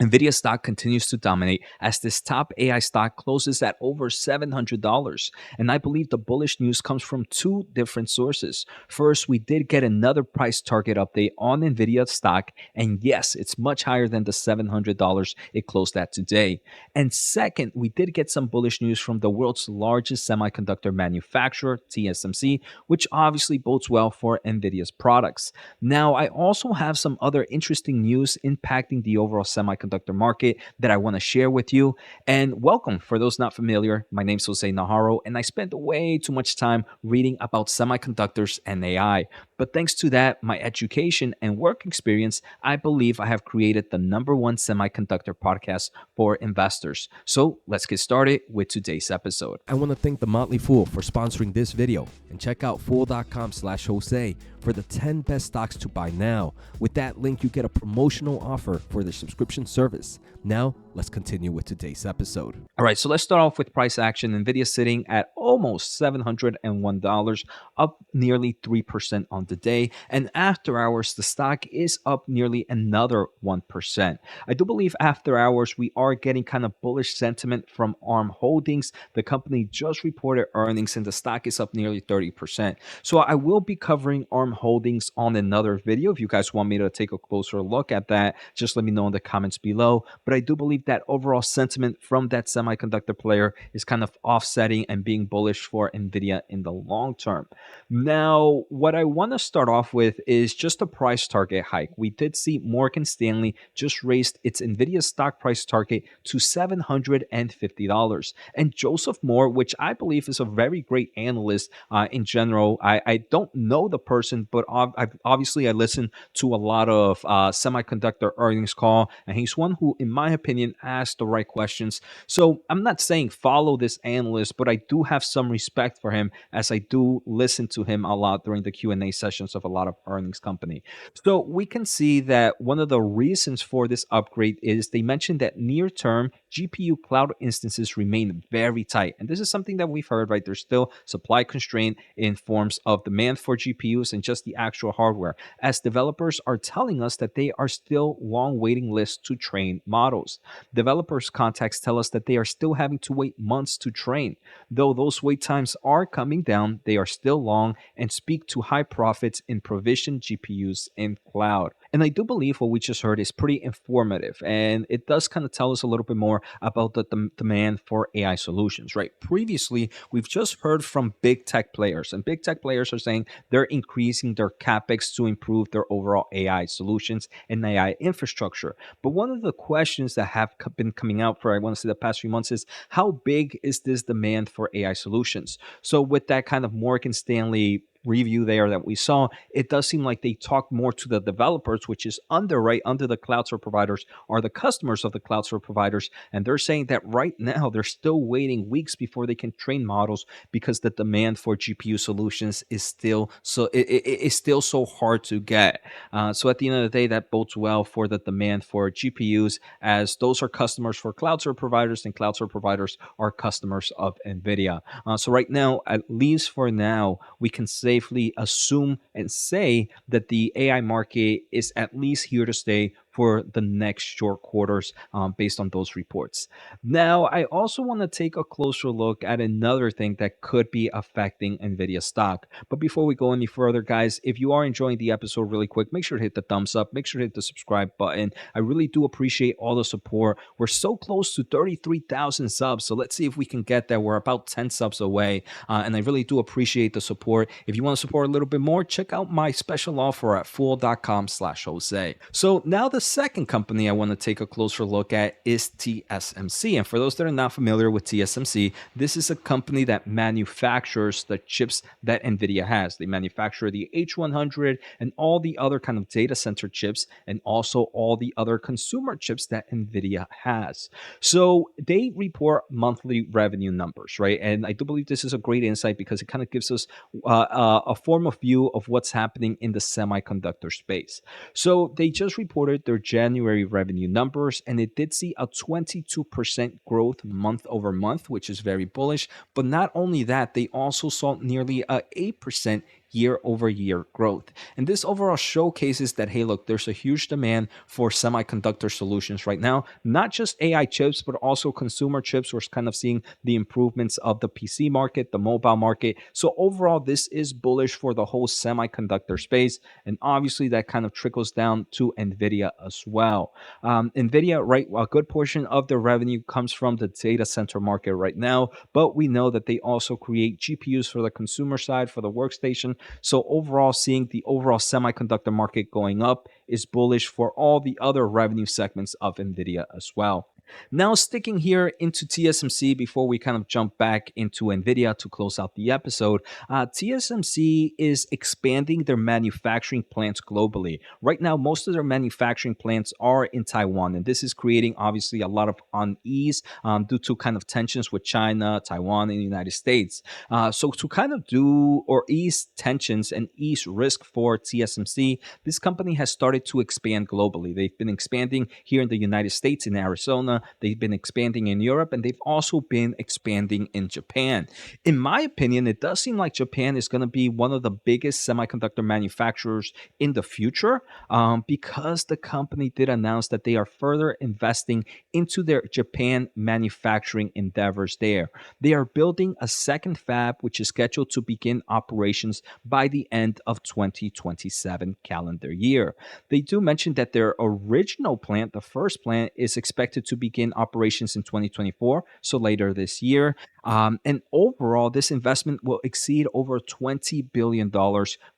Nvidia stock continues to dominate as this top AI stock closes at over $700. And I believe the bullish news comes from two different sources. First, we did get another price target update on Nvidia stock. And yes, it's much higher than the $700 it closed at today. And second, we did get some bullish news from the world's largest semiconductor manufacturer, TSMC, which obviously bodes well for Nvidia's products. Now, I also have some other interesting news impacting the overall semiconductor market that I want to share with you. And welcome, for those not familiar, my name's Jose Najarro, and I spent way too much time reading about semiconductors and AI. But thanks to that, my education and work experience, I believe I have created the number one semiconductor podcast for investors. So let's get started with today's episode. I want to thank the Motley Fool for sponsoring this video, and check out fool.com/Jose for the 10 best stocks to buy now. With that link, you get a promotional offer for the subscription service. Now, let's continue with today's episode. All right, so let's start off with price action. Nvidia sitting at almost $701, up nearly 3% on the day. And after hours, the stock is up nearly another 1%. I do believe after hours, we are getting kind of bullish sentiment from ARM Holdings. The company just reported earnings and the stock is up nearly 30%. So I will be covering ARM Holdings on another video. If you guys want me to take a closer look at that, just let me know in the comments below. But I do believe that overall sentiment from that semiconductor player is kind of offsetting and being bullish for Nvidia in the long term. Now, what I want to start off with is just a price target hike. We did see Morgan Stanley just raised its Nvidia stock price target to $750. And Joseph Moore, which I believe is a very great analyst in general, I don't know the person, but obviously I listen to a lot of semiconductor earnings call, and he's one who, in my opinion, asked the right questions. So I'm not saying follow this analyst, but I do have some respect for him as I do listen to him a lot during the Q&A sessions of a lot of earnings company. So we can see that one of the reasons for this upgrade is they mentioned that near term GPU cloud instances remain very tight. And this is something that we've heard, right? There's still supply constraint in forms of demand for GPUs and just the actual hardware, as developers are telling us that they are still long waiting lists to train models. Developers' contacts tell us that they are still having to wait months to train. Though those wait times are coming down, they are still long and speak to high profits in provisioned GPUs in cloud. And I do believe what we just heard is pretty informative, and it does kind of tell us a little bit more about the demand for AI solutions, right? Previously, we've just heard from big tech players, and big tech players are saying they're increasing their capex to improve their overall AI solutions and AI infrastructure. But one of the questions that have been coming out for, I want to say, the past few months is how big is this demand for AI solutions? So with that kind of Morgan Stanley review there that we saw, it does seem like they talk more to the developers, which is under the cloud service providers or the customers of the cloud service providers. And they're saying that right now they're still waiting weeks before they can train models because the demand for GPU solutions is still is still so hard to get. So at the end of the day, that bodes well for the demand for GPUs, as those are customers for cloud service providers and cloud service providers are customers of Nvidia. So right now, at least for now, we can safely assume and say that the AI market is at least here to stay for the next short quarters based on those reports. Now, I also want to take a closer look at another thing that could be affecting Nvidia stock. But before we go any further, guys, if you are enjoying the episode really quick, make sure to hit the thumbs up, make sure to hit the subscribe button. I really do appreciate all the support. We're so close to 33,000 subs, so let's see if we can get there. We're about 10 subs away, and I really do appreciate the support. If you want to support a little bit more, check out my special offer at fool.com/Jose. So now the second company I want to take a closer look at is TSMC. And for those that are not familiar with TSMC, this is a company that manufactures the chips that Nvidia has. They manufacture the H100 and all the other kind of data center chips, and also all the other consumer chips that Nvidia has. So they report monthly revenue numbers, right? And I do believe this is a great insight because it kind of gives us a form of view of what's happening in the semiconductor space. So they just reported their January revenue numbers, and it did see a 22% growth month over month, which is very bullish. But not only that, they also saw nearly a 8% year-over-year growth. And this overall showcases that, hey, look, there's a huge demand for semiconductor solutions right now, not just AI chips, but also consumer chips. We're kind of seeing the improvements of the PC market, the mobile market. So overall, this is bullish for the whole semiconductor space. And obviously, that kind of trickles down to Nvidia as well. Nvidia, right, a good portion of their revenue comes from the data center market right now, but we know that they also create GPUs for the consumer side, for the workstation. So overall, seeing the overall semiconductor market going up is bullish for all the other revenue segments of Nvidia as well. Now, sticking here into TSMC before we kind of jump back into Nvidia to close out the episode, TSMC is expanding their manufacturing plants globally. Right now, most of their manufacturing plants are in Taiwan, and this is creating obviously a lot of unease due to kind of tensions with China, Taiwan, and the United States. So, to kind of do or ease tensions and ease risk for TSMC, this company has started to expand globally. They've been expanding here in the United States, in Arizona. They've been expanding in Europe, and they've also been expanding in Japan. In my opinion, it does seem like Japan is going to be one of the biggest semiconductor manufacturers in the future, because the company did announce that they are further investing into their Japan manufacturing endeavors there. They are building a second fab, which is scheduled to begin operations by the end of 2027 calendar year. They do mention that their original plant, the first plant, is expected to begin operations in 2024, so later this year. And overall, this investment will exceed over $20 billion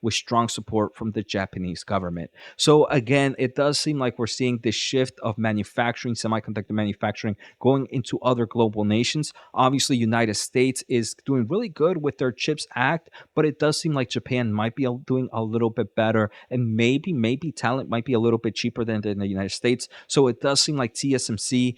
with strong support from the Japanese government. So, again, it does seem like we're seeing this shift of manufacturing, semiconductor manufacturing, going into other global nations. Obviously, United States is doing really good with their CHIPS Act, but it does seem like Japan might be doing a little bit better, and maybe talent might be a little bit cheaper than in the United States. So it does seem like TSMC,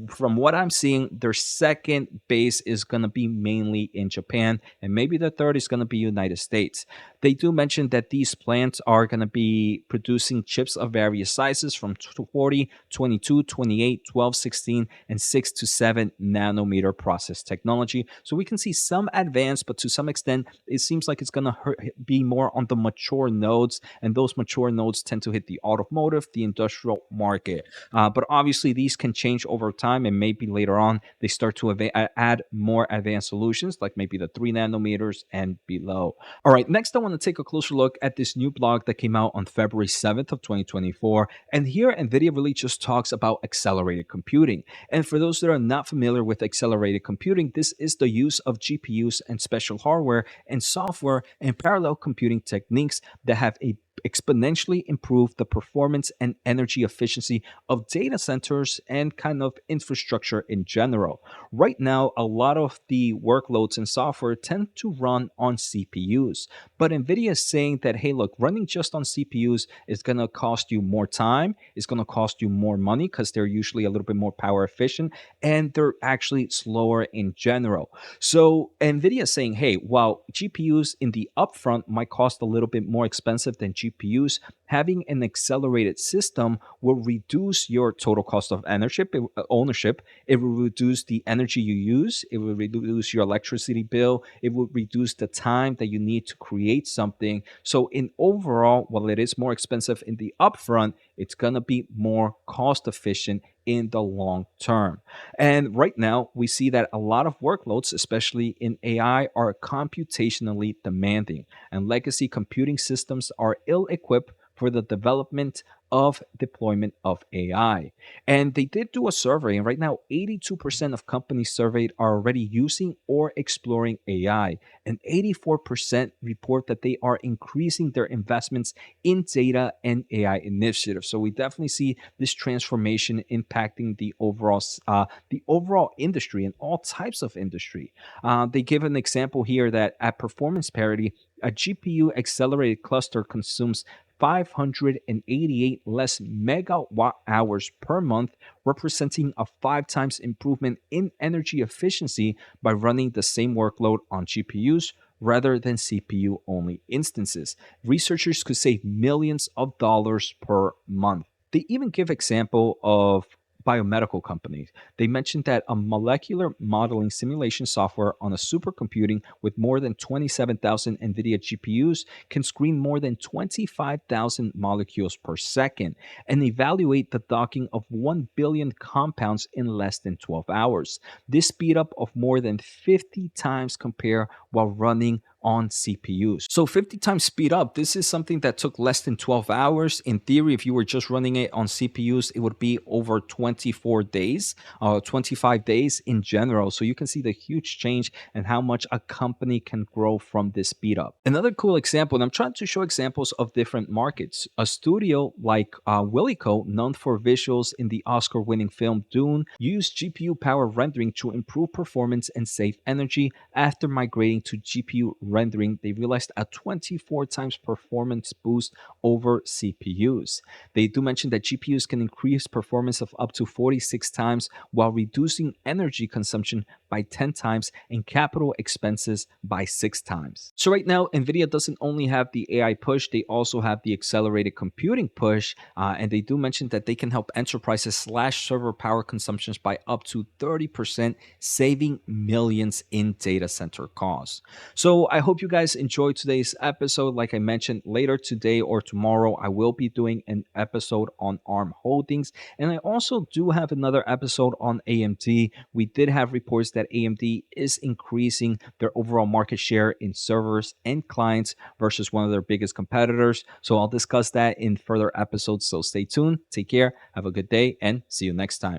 from what I'm seeing, their second base is going to be mainly in Japan, and maybe the third is going to be United States. They do mention that these plants are going to be producing chips of various sizes from 40, 22, 28, 12, 16, and 6 to 7 nanometer process technology. So we can see some advanced, but to some extent, it seems like it's going to be more on the mature nodes, and those mature nodes tend to hit the automotive, the industrial market. But obviously, these can change over time, and maybe later on they start to add more advanced solutions, like maybe the 3 nanometers and below. All right, next I want to take a closer look at this new blog that came out on February 7th of 2024. And here, NVIDIA really just talks about accelerated computing. And for those that are not familiar with accelerated computing, this is the use of GPUs and special hardware and software and parallel computing techniques that have exponentially improve the performance and energy efficiency of data centers and kind of infrastructure in general. Right now, a lot of the workloads and software tend to run on CPUs, but NVIDIA is saying that, hey, look, running just on CPUs is going to cost you more time, it's going to cost you more money because they're usually a little bit more power efficient, and they're actually slower in general. So NVIDIA is saying, hey, while GPUs in the upfront might cost a little bit more expensive than GPUs, having an accelerated system will reduce your total cost of ownership. It will reduce the energy you use. It will reduce your electricity bill. It will reduce the time that you need to create something. So in overall, while it is more expensive in the upfront, it's going to be more cost efficient in the long term. And right now, we see that a lot of workloads, especially in AI, are computationally demanding, and legacy computing systems are ill equipped for the development of deployment of AI. And they did do a survey, and right now, 82% of companies surveyed are already using or exploring AI, and 84% report that they are increasing their investments in data and AI initiatives. So we definitely see this transformation impacting the overall industry and all types of industry. They give an example here that at performance parity, a GPU accelerated cluster consumes 588 less megawatt hours per month, representing a 5 times improvement in energy efficiency by running the same workload on GPUs rather than CPU only instances. Researchers could save millions of dollars per month. They even give example of biomedical companies. They mentioned that a molecular modeling simulation software on a supercomputing with more than 27,000 NVIDIA GPUs can screen more than 25,000 molecules per second and evaluate the docking of 1 billion compounds in less than 12 hours. This speed up of more than 50 times compare while running on CPUs. So 50 times speed up, this is something that took less than 12 hours. In theory, if you were just running it on CPUs, it would be over 24 days, 25 days in general. So you can see the huge change and how much a company can grow from this speed up. Another cool example, and I'm trying to show examples of different markets. A studio like Willico, known for visuals in the Oscar-winning film Dune, used GPU power rendering to improve performance and save energy. After migrating to GPU rendering, they realized a 24 times performance boost over CPUs. They do mention that GPUs can increase performance of up to 46 times while reducing energy consumption by 10 times and capital expenses by 6 times. So right now, Nvidia doesn't only have the AI push, they also have the accelerated computing push, and they do mention that they can help enterprises slash server power consumptions by up to 30%, saving millions in data center costs. So I hope you guys enjoyed today's episode. Like I mentioned, later today or tomorrow, I will be doing an episode on ARM Holdings. And I also do have another episode on AMD. We did have reports that AMD is increasing their overall market share in servers and clients versus one of their biggest competitors. So I'll discuss that in further episodes. So stay tuned, take care, have a good day, and see you next time.